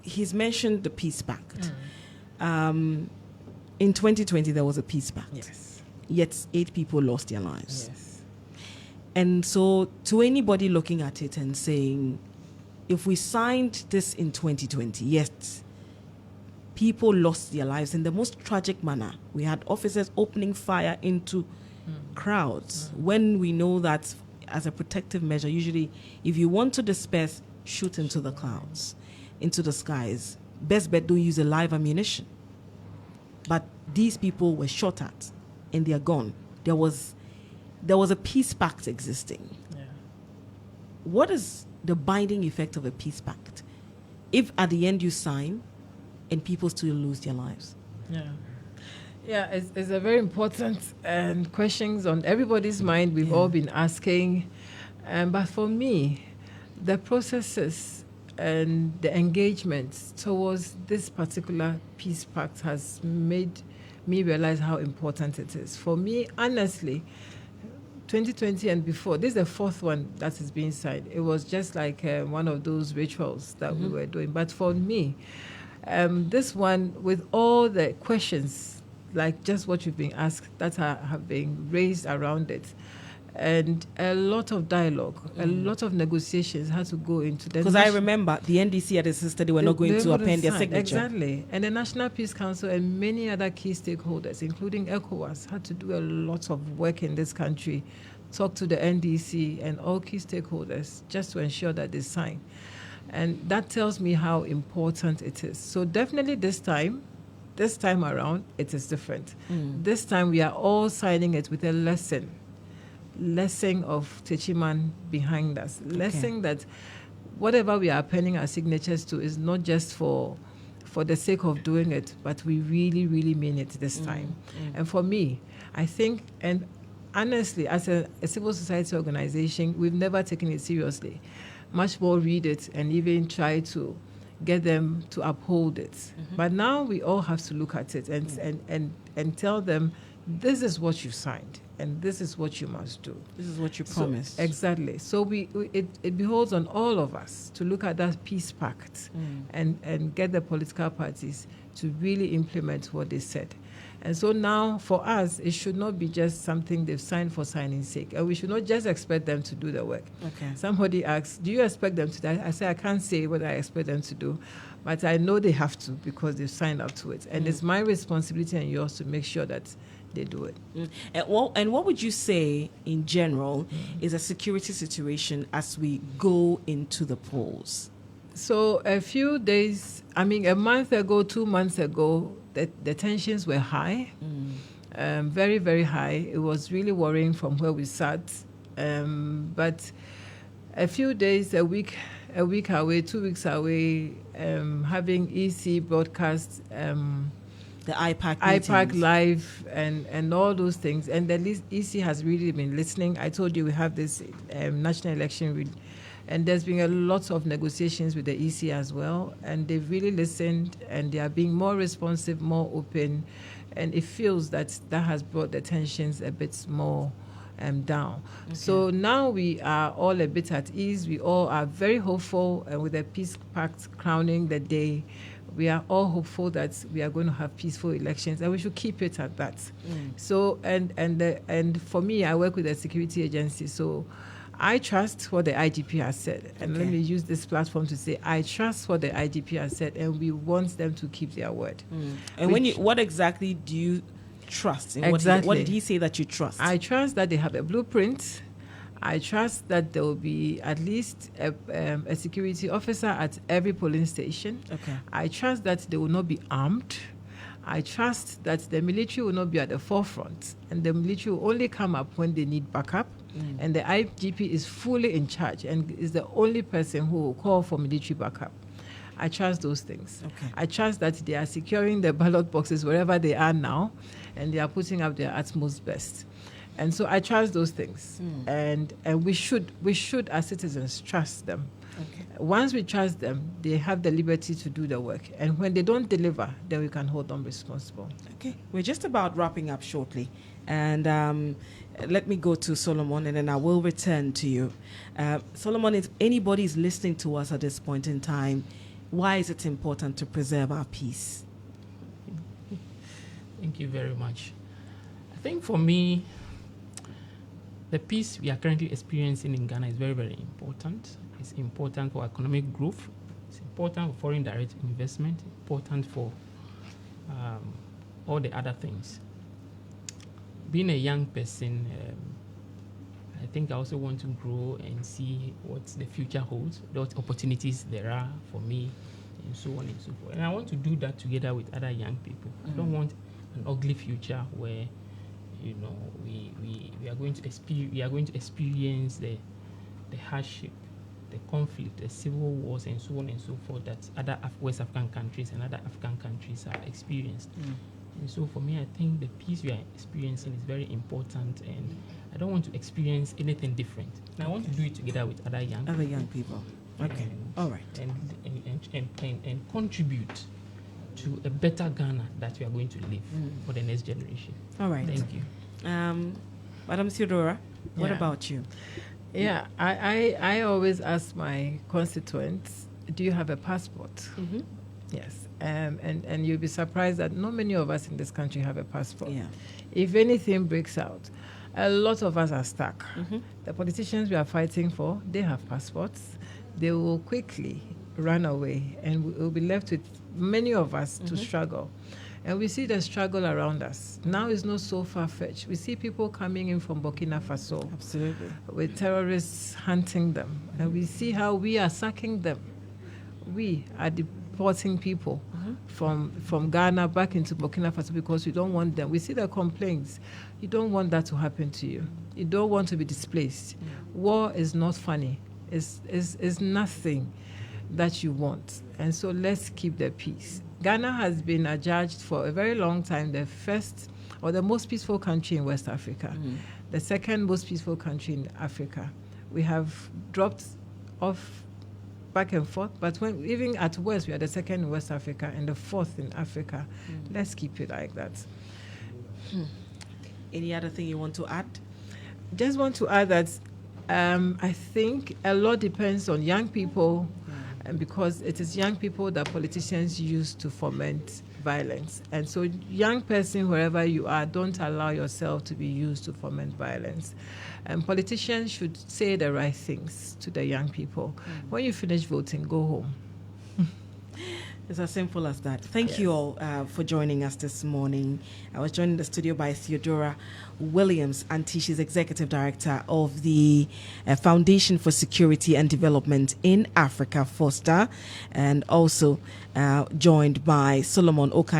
he's mentioned the Peace Pact. In 2020, there was a Peace Pact. Yes. Yet 8 people lost their lives. Yes. And so to anybody looking at it and saying, if we signed this in 2020, yet people lost their lives in the most tragic manner. We had officers opening fire into crowds when we know that as a protective measure, usually if you want to disperse, shoot into the clouds, into the skies. Best bet, don't use a live ammunition. But these people were shot at and they are gone. There was a peace pact existing. Yeah. What is the binding effect of a peace pact if at the end you sign and people still lose their lives? Yeah, it's a very important questions on everybody's mind. We've all been asking. But for me, the processes and the engagements towards this particular peace pact has made me realize how important it is. For me, honestly, 2020 and before, this is the 4th one that is being signed. It was just like one of those rituals that we were doing. But for me, this one, with all the questions, like just what you've been asked, that have been raised around it, and a lot of dialogue, a lot of negotiations had to go into the... Because I remember the NDC had insisted they were not going to append their signature. Exactly. And the National Peace Council and many other key stakeholders, including ECOWAS, had to do a lot of work in this country, talk to the NDC and all key stakeholders just to ensure that they sign. And that tells me how important it is. So definitely this time around, it is different. This time we are all signing it with a lesson of Techiman behind us. Lesson that whatever we are penning our signatures to is not just for the sake of doing it, but we really, really mean it this time. And for me, I think, and honestly, as a civil society organization, we've never taken it seriously. Much more read it and even try to get them to uphold it. But now we all have to look at it and tell them, this is what you signed and this is what you must do. This is what you promised. Exactly. So it beholds on all of us to look at that peace pact and get the political parties to really implement what they said. And so now, for us, it should not be just something they've signed for signing's sake. And we should not just expect them to do the work. Okay. Somebody asks, do you expect them to do that? I say, I can't say what I expect them to do, but I know they have to because they've signed up to it. And it's my responsibility and yours to make sure that they do it. And what would you say, in general, is a security situation as we go into the polls? So a few days, a month ago, 2 months ago, the tensions were high, very, very high. It was really worrying from where we sat. But a few days, a week away, 2 weeks away, having EC broadcast, the IPAC live and all those things. And at least EC has really been listening. I told you we have this national election and there's been a lot of negotiations with the EC as well, and they've really listened, and they are being more responsive, more open, and it feels that has brought the tensions a bit more down. Okay. So now we are all a bit at ease. We all are very hopeful, and with the Peace Pact crowning the day, we are all hopeful that we are going to have peaceful elections, and we should keep it at that. So, and for me, I work with a security agency, so I trust what the IGP has said. And let me use this platform to say, I trust what the IGP has said, and we want them to keep their word. And what exactly do you trust? And exactly. What did he say that you trust? I trust that they have a blueprint. I trust that there will be at least a security officer at every polling station. Okay. I trust that they will not be armed. I trust that the military will not be at the forefront, and the military will only come up when they need backup. And the IGP is fully in charge and is the only person who will call for military backup. I trust those things. Okay. I trust that they are securing the ballot boxes wherever they are now, and they are putting up their utmost best. And so I trust those things. And we should as citizens trust them. Okay. Once we trust them, they have the liberty to do the work. And when they don't deliver, then we can hold them responsible. Okay. We're just about wrapping up shortly. And let me go to Solomon, and then I will return to you. Solomon, if anybody is listening to us at this point in time, Why is it important to preserve our peace? Thank you very much. I think for me, the peace we are currently experiencing in Ghana is very, very important. It's important for economic growth. It's important for foreign direct investment. Important for all the other things. Being a young person, I think I also want to grow and see what the future holds, what opportunities there are for me, and so on and so forth. And I want to do that together with other young people. I don't want an ugly future where, you know, we are going to experience the hardship, the conflict, the civil wars, and so on and so forth that other West African countries and other African countries have experienced. And so for me, I think the peace we are experiencing is very important, and I don't want to experience anything different. And I want to do it together with other young people. Okay. All right. And contribute to a better Ghana that we are going to live for the next generation. All right. Thank you. Madam Theodora, what Yeah. about you? Yeah, I always ask my constituents, do you have a passport? Mm-hmm. Yes. And you'll be surprised that not many of us in this country have a passport. Yeah. If anything breaks out, a lot of us are stuck. Mm-hmm. The politicians we are fighting for, they have passports. They will quickly run away, and we'll be left with many of us to struggle. And we see the struggle around us. Now it's not so far-fetched. We see people coming in from Burkina Faso. Absolutely. With terrorists hunting them. And we see how we are sacking them. We are deporting people from Ghana back into Burkina Faso because we don't want them. We see the complaints. You don't want that to happen to you. You don't want to be displaced. War is not funny. It's nothing that you want. And so let's keep the peace. Ghana has been adjudged for a very long time the first or the most peaceful country in West Africa, the second most peaceful country in Africa. We have dropped off back and forth, but even at worst, we are the second in West Africa and the fourth in Africa. Let's keep it like that. Any other thing you want to add? Just want to add that I think a lot depends on young people, and because it is young people that politicians use to foment violence. And so young person, wherever you are, don't allow yourself to be used to foment violence. And politicians should say the right things to the young people. When you finish voting, go home. It's as simple as that. Thank you all for joining us this morning. I was joined in the studio by Theodora Williams, and she's Executive Director of the Foundation for Security and Development in Africa, FOSTA, and also joined by Solomon Okai.